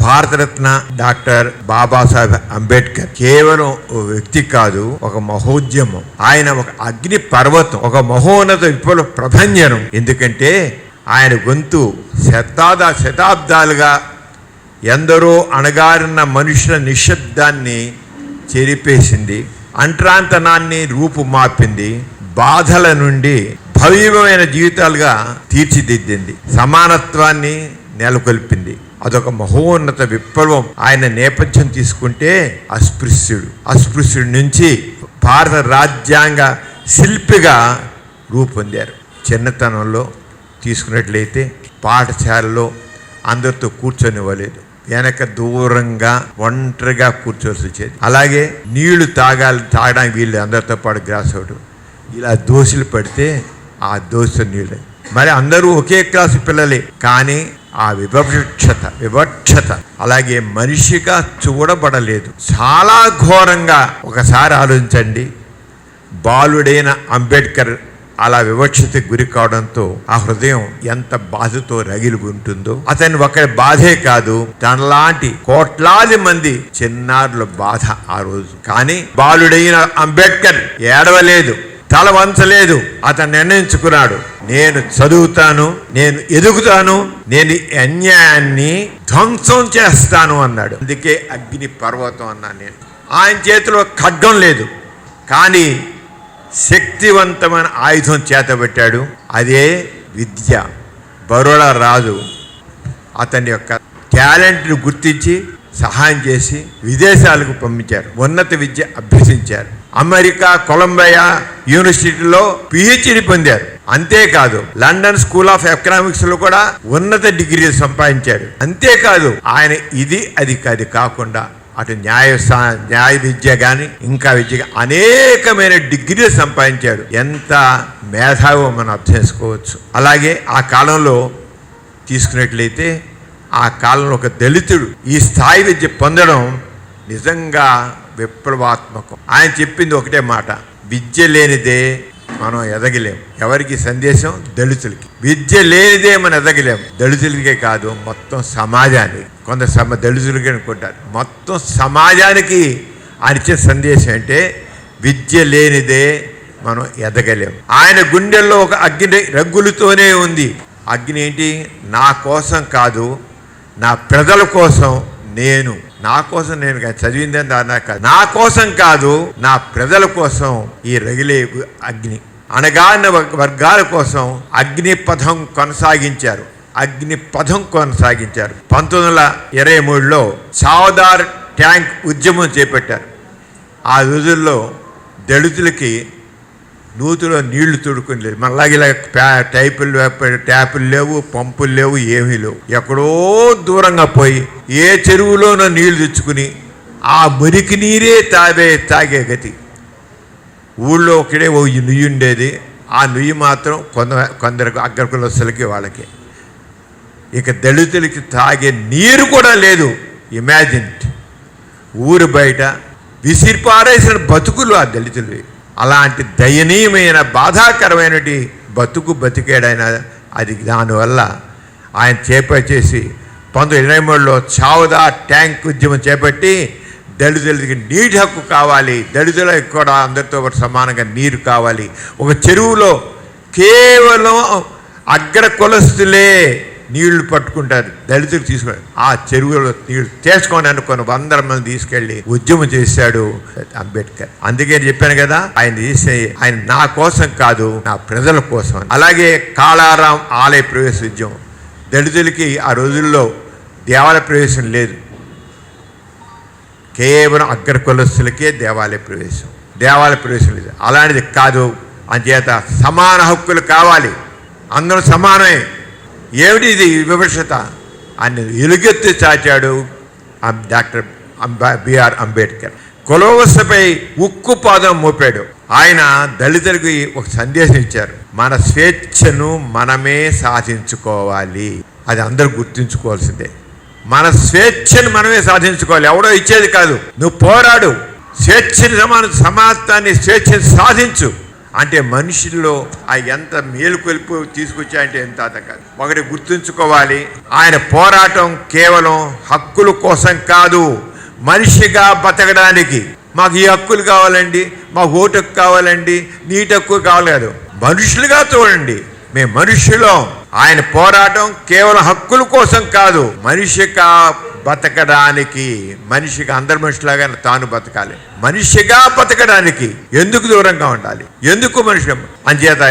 Bharat Ratna doctor Babasaheb Ambedkar కేవలం ఓ వ్యక్తి కాదు, ఒక మహోద్యమం. ఆయన ఒక అగ్ని పర్వతం, ఒక మహోన్నత విప్లవ ప్రభంజనం. ఎందుకంటే ఆయన గొంతు శతాబ్దాలుగా ఎందరో అణగారిన మనుషుల నిశ్శబ్దాన్ని చెరిపేసింది, అంట్రాంతనాన్ని రూపుమాపింది, బాధల నుండి భవ్యమైన జీవితాలుగా తీర్చిదిద్దింది, సమానత్వాన్ని నెలకొల్పింది. అదొక మహోన్నత విప్లవం. ఆయన నేపథ్యం తీసుకుంటే అస్పృశ్యుడి నుంచి భారత రాజ్యాంగ శిల్పిగా రూపొందారు. చిన్నతనంలో తీసుకున్నట్లయితే పాఠశాలలో అందరితో కూర్చొనివ్వలేదు, వెనక దూరంగా ఒంటరిగా కూర్చోవలసి వచ్చేది. అలాగే నీళ్లు తాగడానికి వీళ్ళు అందరితో పాటు గ్లాస్ అవడం, ఇలా దోశలు పడితే ఆ దోశ నీళ్ళు. మరి అందరూ ఒకే క్లాసు పిల్లలే, కానీ ఆ వివక్షత అలాగే మనిషిగా చూడబడలేదు. చాలా ఘోరంగా ఒకసారి ఆలోచించండి. బాలుడైన అంబేద్కర్ అలా వివక్షతకు గురి కావడంతో ఆ హృదయం ఎంత బాధతో రగిలి ఉంటుందో. అతని ఒకరి బాధే కాదు, తనలాంటి కోట్లాది మంది చిన్నారుల బాధ ఆ రోజు. కానీ బాలుడైన అంబేద్కర్ ఏడవలేదు, తల వంచలేదు. అతను నిర్ణయించుకున్నాడు, నేను చదువుతాను, నేను ఎదుగుతాను, నేను అన్యాయాన్ని ధ్వంసం చేస్తాను అన్నాడు. అందుకే అగ్ని పర్వతం అన్నాను నేను. ఆయన చేతిలో ఖడ్గం లేదు, కానీ శక్తివంతమైన ఆయుధం చేతబెట్టాడు. అదే విద్య. బరోడా రాజు అతని యొక్క టాలెంట్ను గుర్తించి సహాయం చేసి విదేశాలకు పంపించారు, ఉన్నత విద్య అభ్యసించారు. అమెరికా కొలంబియా యూనివర్సిటీలో PhD పొందారు. అంతేకాదు లండన్ స్కూల్ ఆఫ్ ఎకనామిక్స్ లో కూడా ఉన్నత డిగ్రీలు సంపాదించాడు. అంతేకాదు ఆయన అది కాకుండా అటు న్యాయ విద్య కానీ ఇంకా విద్య అనేకమైన డిగ్రీలు సంపాదించాడు. ఎంత మేధావో మనం అర్థం చేసుకోవచ్చు. అలాగే ఆ కాలంలో తీసుకున్నట్లయితే ఆ కాలంలో ఒక దళితుడు ఈ స్థాయి విద్య పొందడం నిజంగా విప్లవాత్మకం. ఆయన చెప్పింది ఒకటే మాట, విద్య లేనిదే మనం ఎదగలేం. ఎవరికి సందేశం? దళితులకి. విద్య లేనిదే మనం ఎదగలేం. దళితులకే కాదు, మొత్తం సమాజానికి. కొంత దళితులకి అనుకుంటారు, మొత్తం సమాజానికి ఆయన ఇచ్చే సందేశం అంటే విద్య లేనిదే మనం ఎదగలేం. ఆయన గుండెల్లో ఒక అగ్ని రగ్గులతోనే ఉంది. అగ్ని ఏంటి? నా కోసం కాదు, నా ప్రజల కోసం నేను, నా కోసం నేను చదివిందని దాని కాదు, నా కోసం కాదు, నా ప్రజల కోసం ఈ రగిలే అగ్ని. అణగారిన వర్గాల కోసం అగ్ని పథం కొనసాగించారు. 1923లో చౌదార్ ట్యాంక్ ఉద్యమం చేపట్టారు. ఆ రోజుల్లో దళితులకి నూతులో నీళ్లు తోడుకుని లేదు. మళ్ళీ ఇలా ట్యాపులు లేవు, పంపులు లేవు, ఏమీ లేవు. ఎక్కడో దూరంగా పోయి ఏ చెరువులోనో నీళ్లు తెచ్చుకుని ఆ మురికి నీరే తాగే గతి. ఊళ్ళో ఒకడే ఓ నుయ్యి ఉండేది. ఆ నుయ్యి మాత్రం కొందరికి అగ్రకులస్తులకి వాళ్ళకి. ఇక దళితులకి తాగే నీరు కూడా లేదు. ఇమాజిన్, ఊరు బయట విసిరిపారేసిన బతుకులు ఆ దళితులు. అలాంటి దయనీయమైన బాధాకరమైన బతికాడైన. అది దానివల్ల ఆయన చేసి 1923లో చౌదార్ ట్యాంక్ ఉద్యమం చేపట్టి దళితులకి నీటి హక్కు కావాలి, దళితులకు కూడా అందరితో సమానంగా నీరు కావాలి. ఒక చెరువులో కేవలం అగ్ర కులస్తులే నీళ్లు పట్టుకుంటారు, దళితులు తీసుకుని ఆ చెరువులో నీళ్లు తీసుకోండి అనుకుని 100 మంది తీసుకెళ్లి ఉద్యమం చేశాడు అంబేద్కర్. అందుకే చెప్పాను కదా, ఆయన నా కోసం కాదు, నా ప్రజల కోసం. అలాగే కాళారాం ఆలయ ప్రవేశ ఉద్యమం. దళితులకి ఆ రోజుల్లో దేవాలయ ప్రవేశం లేదు, కేవలం అగ్ర కులస్తులకే దేవాలయ ప్రవేశం లేదు. అలాంటిది కాదు, అంచేత సమాన హక్కులు కావాలి, అందరూ సమానమే. ఏమిటి ఇది వివక్షత అని ఎలుగెత్తి చాచాడు డాక్టర్ బిఆర్ అంబేద్కర్. కులవస్థపై ఉక్కు పాదం మోపాడు. ఆయన దళితులకి ఒక సందేశం ఇచ్చారు, మన స్వేచ్ఛను మనమే సాధించుకోవాలి. అది అందరూ గుర్తుంచుకోవాల్సిందే. మన స్వేచ్ఛను మనమే సాధించుకోవాలి, ఎవడో ఇచ్చేది కాదు. నువ్వు పోరాడు, సమానత్వాన్ని స్వేచ్ఛను సాధించు. అంటే మనిషిలో ఆ ఎంత మేలుకొల్పు తీసుకొచ్చాయంటే ఎంత కాదు. ఒకటి గుర్తుంచుకోవాలి, ఆయన పోరాటం కేవలం హక్కుల కోసం కాదు, మనిషిగా బతకడానికి. మాకు ఈ హక్కులు కావాలండి, మాకు ఓటు హక్కు కావాలండి, నీటి హక్కు కావాలి కాదు, మనుషులుగా చూడండి. మేము మనుషులం. ఆయన పోరాటం కేవలం హక్కుల కోసం కాదు, మనిషిగా బతకడానికి. మనిషిగా అందరి మనుషులాగా తాను బతకాలి, మనిషిగా బతకడానికి. ఎందుకు దూరంగా ఉండాలి, ఎందుకు మనిషి అంచేత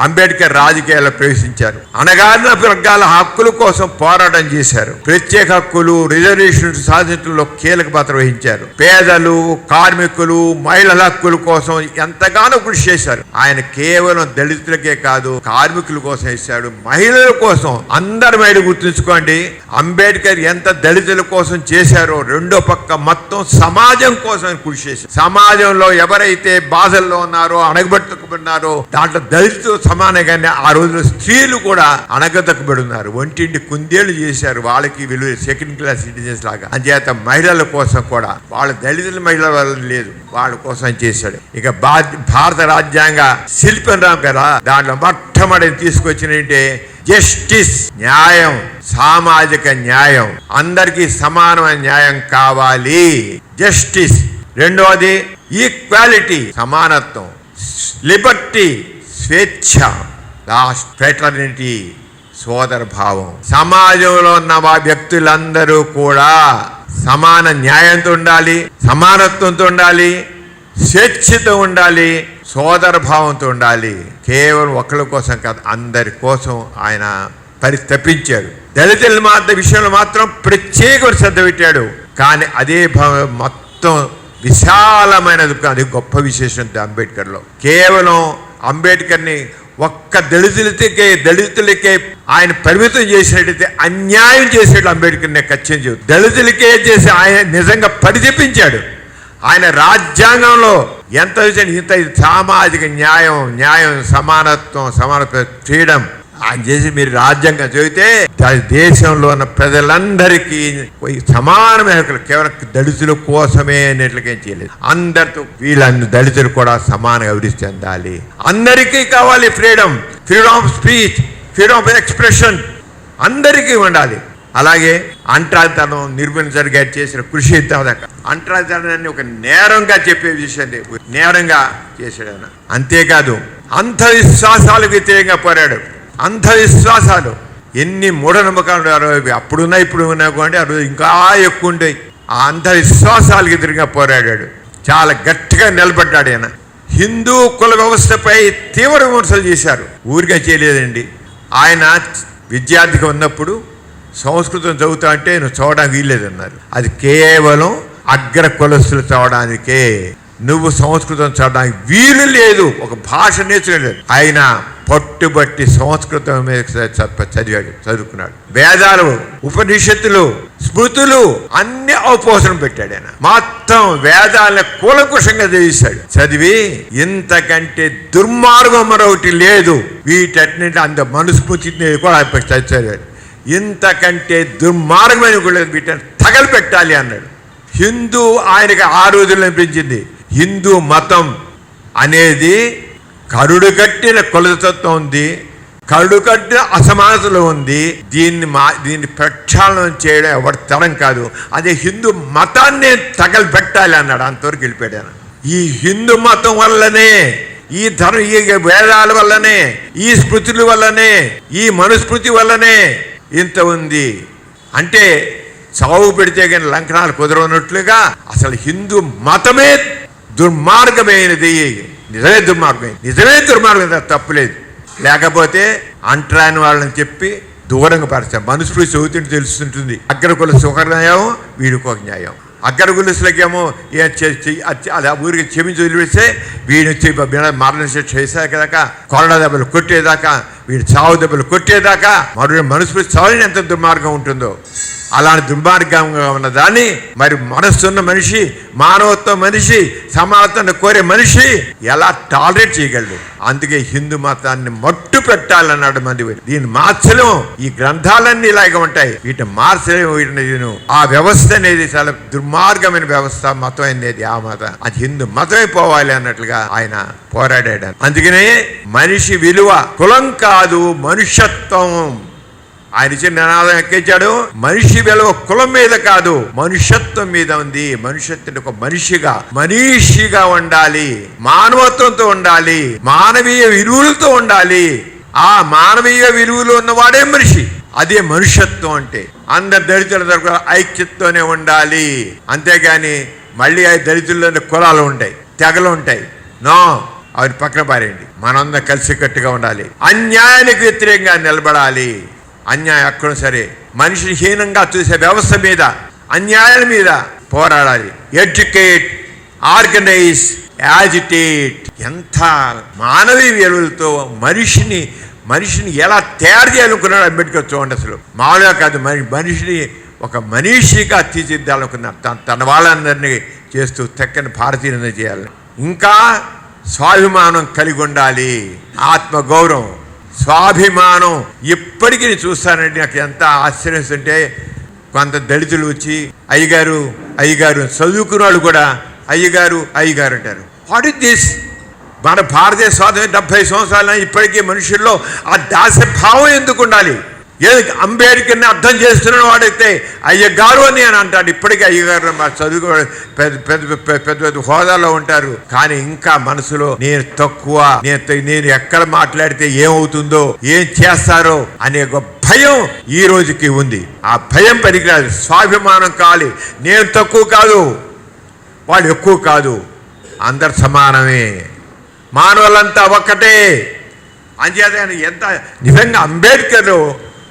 అంబేద్కర్ రాజకీయాల్లో ప్రవేశించారు. అణగారిన వర్గాల హక్కుల కోసం పోరాటం చేశారు. ప్రత్యేక హక్కులు, రిజర్వేషన్స్ సాధించడంలో కీలక పాత్ర వహించారు. పేదలు, కార్మికులు, మహిళల హక్కుల కోసం ఎంతగానో కృషి చేశారు. ఆయన కేవలం దళితులకే కాదు, కార్మికుల కోసం చేశాడు, మహిళల కోసం. అందరి మహిళ గుర్తుంచుకోండి, అంబేద్కర్ ఎంత దళితుల కోసం చేశారో, రెండో పక్క మొత్తం సమాజం కోసం కృషి చేశారు. సమాజంలో ఎవరైతే బాధల్లో ఉన్నారో, అణగబెట్టుకున్నారో, దాంట్లో దళితులు సమానంగానే ఆ రోజుల్లో స్త్రీలు కూడా అణగదక్కబడి ఉన్నారు. ఒంటింటి కుందేళ్లు చేశారు, వాళ్ళకి విలువ సెకండ్ క్లాస్ సిటిజన్స్ లాగా. అంచేత మహిళల కోసం కూడా, వాళ్ళ దళితుల మహిళల వల్ల లేదు, వాళ్ళ కోసం చేశాడు. ఇక భారత రాజ్యాంగ శిల్పం రామ్ కదా, దాంట్లో మొట్టమొదటి తీసుకొచ్చినంటే జస్టిస్, న్యాయం, సామాజిక న్యాయం. అందరికీ సమానమైన న్యాయం కావాలి, జస్టిస్. రెండవది ఈక్వాలిటీ, సమానత్వం. లిబర్టీ, స్వేచ్ఛ. లాస్ట్ ఫ్రెటర్నిటీ, సోదర భావం. సమాజంలో ఉన్న వ్యక్తులందరూ కూడా సమాన న్యాయంతో ఉండాలి, సమానత్వంతో ఉండాలి, స్వేచ్ఛతో ఉండాలి, సోదర భావంతో ఉండాలి. కేవలం ఒకరి కోసం కాదు, అందరి కోసం ఆయన పరితపించాడు. దళితుల విషయంలో మాత్రం ప్రత్యేక శ్రద్ధ పెట్టాడు. కానీ అదే మొత్తం విశాలమైనది, అది గొప్ప విశేషం అంబేద్కర్లో. కేవలం అంబేద్కర్ని ఒక్క దళితులకే ఆయన పరిమితం చేసినట్టయితే అన్యాయం చేసేట్లు అంబేద్కర్ని ఖచ్చితంగా దళితులకే చేసి ఆయన నిజంగా పరితపించాడు. ఆయన రాజ్యాంగంలో ఎంత ఇంత సామాజిక న్యాయం, సమానత్వం, ఫ్రీడమ్ ఆయన చేసి మీరు రాజ్యాంగం చదివితే దేశంలో ఉన్న ప్రజలందరికీ సమానమైన, కేవలం దళితుల కోసమే అనేట్లుగేం చేయలేదు. అందరితో వీళ్ళందరూ దళితులు కూడా సమానంగా అభివృద్ధి చెందాలి. అందరికీ కావాలి freedom of speech, freedom of expression అందరికీ ఉండాలి. అలాగే అంటరానితనం నిర్మూలించడానికి చేసిన కృషి అంటరానితనాన్ని ఒక నేరంగా చెప్పే విషయాన్ని నేరంగా చేశాడు ఆయన. అంతేకాదు అంధవిశ్వాసాలకు వ్యతిరేకంగా పోరాడు. అంధవిశ్వాసాలు ఎన్ని మూఢనమ్మకాలు అప్పుడున్నా ఇప్పుడు ఉన్నా కూడా ఆ రోజు ఇంకా ఎక్కువ ఉంటాయి. ఆ అంధవిశ్వాసాలకు వ్యతిరేకంగా పోరాడాడు, చాలా గట్టిగా నిలబడ్డాడు ఆయన. హిందూ కుల వ్యవస్థపై తీవ్ర విమర్శలు చేశారు, ఊరిగా చేయలేదండి. ఆయన విద్యార్థిగా ఉన్నప్పుడు సంస్కృతం చదువుతా అంటే నువ్వు చదవడానికి వీల్లేదన్నారు. అది కేవలం అగ్ర కులస్తులు చదవడానికే, నువ్వు సంస్కృతం చదవడానికి వీలు లేదు, ఒక భాష నేర్చుకోలేదు. ఆయన పట్టుబట్టి సంస్కృతం చదువుకున్నాడు. వేదాలు, ఉపనిషత్తులు, స్మృతులు అన్ని అవపోసనం పెట్టాడు ఆయన. మొత్తం వేదాలను కూలంకుషంగా చదివి ఇంతకంటే దుర్మార్గం మరొకటి లేదు, వీటన్నింటి అంత మనుస్మృతిని కూడా చదివాడు. ఇంతకంటే దుర్మార్గమైన కూడా వీటిని తగలపెట్టాలి అన్నాడు. హిందూ ఆయనకి ఆ రోజుల్లో అనిపించింది, హిందూ మతం అనేది కరుడుగట్టిన కులతత్వం ఉంది, కరుడుగట్టిన అసమానతలు ఉంది. దీన్ని ప్రక్షాళనం చేయడం ఎవరి తరం కాదు, అదే హిందూ మతాన్ని తగలబెట్టాలి అన్నాడు. అంతవరకు వెళ్ళిపోయాడు. ఈ హిందూ మతం వల్లనే, ఈ వేదాల వల్లనే, ఈ స్మృతుల వల్లనే, ఈ మనుస్మృతి వల్లనే ఇంత ఉంది అంటే చావు పెడితే కానీ లంకనాలు కుదరనట్లుగా అసలు హిందూ మతమే దుర్మార్గమైనది. నిజమే దుర్మార్గం, తప్పులేదు. లేకపోతే అంటరాని వాళ్ళని చెప్పి దూరంగా పరచాం. మనుస్మృతి చదువుతుంటే తెలుస్తుంటుంది. అగ్రకుల సుఖ న్యాయం, వీడికి ఒక న్యాయం. అగ్రకులసులకేమో అది ఊరికి క్షమించి వదిలిపెడితే వీడిని మరణ శిక్ష వేసాక, కొరడ దెబ్బలు కొట్టేదాకా, వీడి చావు దెబ్బలు కొట్టేదాకా మరో మనుస్మృతి చావుని ఎంత దుర్మార్గం ఉంటుందో అలాంటి దుర్మార్గంగా ఉన్న దాన్ని మరి మనస్సున్న మనిషి, మానవత్వం మనిషి, సమానత్వాన్ని కోరే మనిషి ఎలా టాలరేట్ చేయగలడు? అందుకే హిందూ మతాన్ని మట్టు పెట్టాలన్నాడు మంది. దీన్ని మార్చలేము. ఈ గ్రంథాలన్నీ ఇలాగే ఉంటాయి, వీటిని మార్చలేము. వీటిని ఆ వ్యవస్థ అనేది చాలా దుర్మార్గమైన వ్యవస్థ, మతం అనేది ఆ మతం, అది హిందూ మతమే పోవాలి అన్నట్లుగా ఆయన పోరాడాడు. అందుకనే మనిషి విలువ కులం కాదు, మనుష్యత్వం. ఆయన ఇచ్చిన నినాదం ఎక్కించాడు. మనిషి విలువ కులం మీద కాదు, మనుష్యత్వం మీద ఉంది. మనుష్యత్వం ఒక మనిషిగా ఉండాలి, మానవత్వంతో ఉండాలి, మానవీయ విలువలతో ఉండాలి. ఆ మానవీయ విలువలు ఉన్నవాడే మనిషి. అదే మనుష్యత్వం అంటే. అందరు దళితుల దగ్గర ఐక్యతతోనే ఉండాలి. అంతేగాని మళ్ళీ ఆ దళితుల్లోని కులాలు ఉంటాయి, తెగలు ఉంటాయి. నో, అవి పక్కన పారేయండి. మనందరం కలిసికట్టుగా ఉండాలి. అన్యాయానికి వ్యతిరేకంగా నిలబడాలి. అన్యాయం ఎక్కడ సరే మనిషిని హీనంగా చూసే వ్యవస్థ మీద, అన్యాయాల మీద పోరాడాలి. Educate, organise, agitate. ఎంత మానవీయ విలువలతో మనిషిని ఎలా తయారు చేయాలనుకున్నాడు అంబేద్కర్. చూడండి, అసలు మామూలుగా కాదు, మనిషిని ఒక మనిషిగా తీర్చిదిద్దాలనుకున్నారు. తన వాళ్ళందరినీ చేస్తూ చక్కని భారతీయులను చేయాలి. ఇంకా స్వాభిమానం కలిగి ఉండాలి, ఆత్మగౌరవం, స్వాభిమానం. ఇప్పటికీ చూస్తానండి, నాకు ఎంత ఆశ్చర్యస్తుంటే, కొంత దళితులు వచ్చి అయ్యగారు చదువుకున్న వాళ్ళు కూడా అయ్యగారు అంటారు. What is this? మన భారతీయ స్వాతంత్రం 70 సంవత్సరాలు ఇప్పటికీ మనుషుల్లో ఆ దాస్యభావం ఎందుకు ఉండాలి? అంబేద్కర్ని అర్థం చేస్తున్న వాడైతే అయ్యగారు అని అంటాడు. ఇప్పటికీ అయ్యగారు చదువుకో పెద్ద హోదాలో ఉంటారు. కానీ ఇంకా మనసులో నేను తక్కువ, నేను ఎక్కడ మాట్లాడితే ఏమవుతుందో, ఏం చేస్తారో అనే ఒక భయం ఈ రోజుకి ఉంది. ఆ భయం పనికిరాదు. స్వాభిమానం కావాలి. నేను తక్కువ కాదు, వాళ్ళు ఎక్కువ కాదు, అందరు సమానమే, మానవులంతా ఒక్కటే. అంచేత ఎంత నిజంగా అంబేద్కర్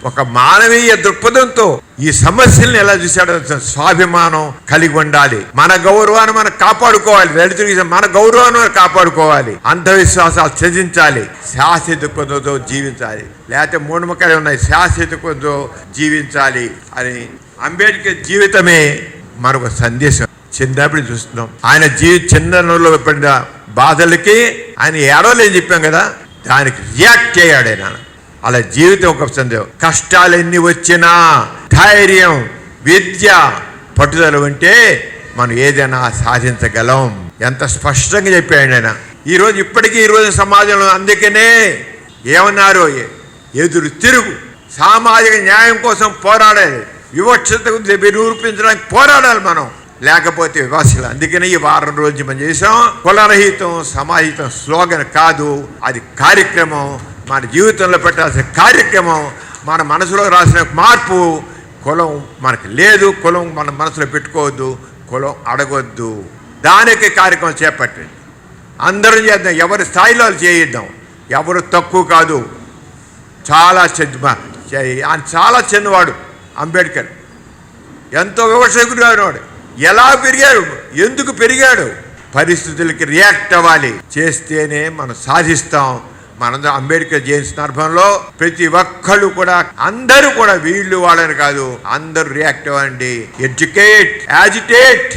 ఒక మానవీయ దృక్పథంతో ఈ సమస్యల్ని ఎలా చూశాడో. స్వాభిమానం కలిగి ఉండాలి, మన గౌరవాన్ని మనం కాపాడుకోవాలి, దళితుడికి మన గౌరవాన్ని మనం కాపాడుకోవాలి, అంధవిశ్వాసాలు త్యజించాలి, శాశ్వత దృక్పథంతో జీవించాలి. లేకపోతే మూఢనమ్మకాలు ఉన్నాయి, శాశ్వత దృక్పథంతో జీవించాలి అని అంబేద్కర్ జీవితమే మరొక సందేశం. చిన్నప్పుడు చూస్తున్నాం ఆయన చిన్నలో పడిన బాధలకి ఆయన ఏడవలేని చెప్పాం కదా, దానికి రియాక్ట్ అయ్యాడు ఆయన. అలా జీవితం ఒక సందేహం. కష్టాలు ఎన్ని వచ్చినా ధైర్యం, విద్య, పట్టుదల ఉంటే మనం ఏదైనా సాధించగలం. ఎంత స్పష్టంగా చెప్పాడు ఆయన. ఇప్పటికీ ఈరోజు సమాజంలో అందుకనే ఏమన్నారు, ఎదురు తిరుగు, సామాజిక న్యాయం కోసం పోరాడాలి, వివక్షతకు నిరూపించడానికి పోరాడాలి మనం, లేకపోతే వివాసాలు. అందుకనే ఈ వారం రోజు మనం చేసాం. కులరహితం సమాహితం స్లోగన్ కాదు, అది కార్యక్రమం. మన జీవితంలో పెట్టాల్సిన కార్యక్రమం. మన మనసులో రాసిన మార్పు. కులం మనకు లేదు, కులం మన మనసులో పెట్టుకోవద్దు, కులం అడగొద్దు. దానికి కార్యక్రమం చేపట్టండి. అందరం చేద్దాం, ఎవరి స్థాయిలో చేయిద్దాం. ఎవరు తక్కువ కాదు. చాలా చిన్నవాడు అంబేద్కర్, ఎంతో వివక్షకుడుగా ఉన్నవాడు. ఎలా పెరిగాడు, ఎందుకు పెరిగాడు? పరిస్థితులకి రియాక్ట్ అవ్వాలి, చేస్తేనే మనం సాధిస్తాం. మనందరం అంబేద్కర్ జయంతి సందర్భంలో ప్రతి ఒక్కళ్ళు కూడా, అందరూ కూడా, వీళ్ళు వాళ్ళని కాదు, అందరూ రియాక్ట్ అవ్వండి. ఎడ్యుకేట్, యాజిటేట్,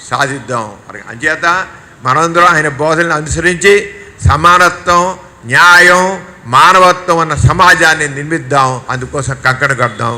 సాధిద్దాం. అంచేత మనందరం ఆయన బోధనలు అనుసరించి సమానత్వం, న్యాయం, మానవత్వం అన్న సమాజాన్ని నిర్మిద్దాం. అందుకోసం కంకణ కడదాం.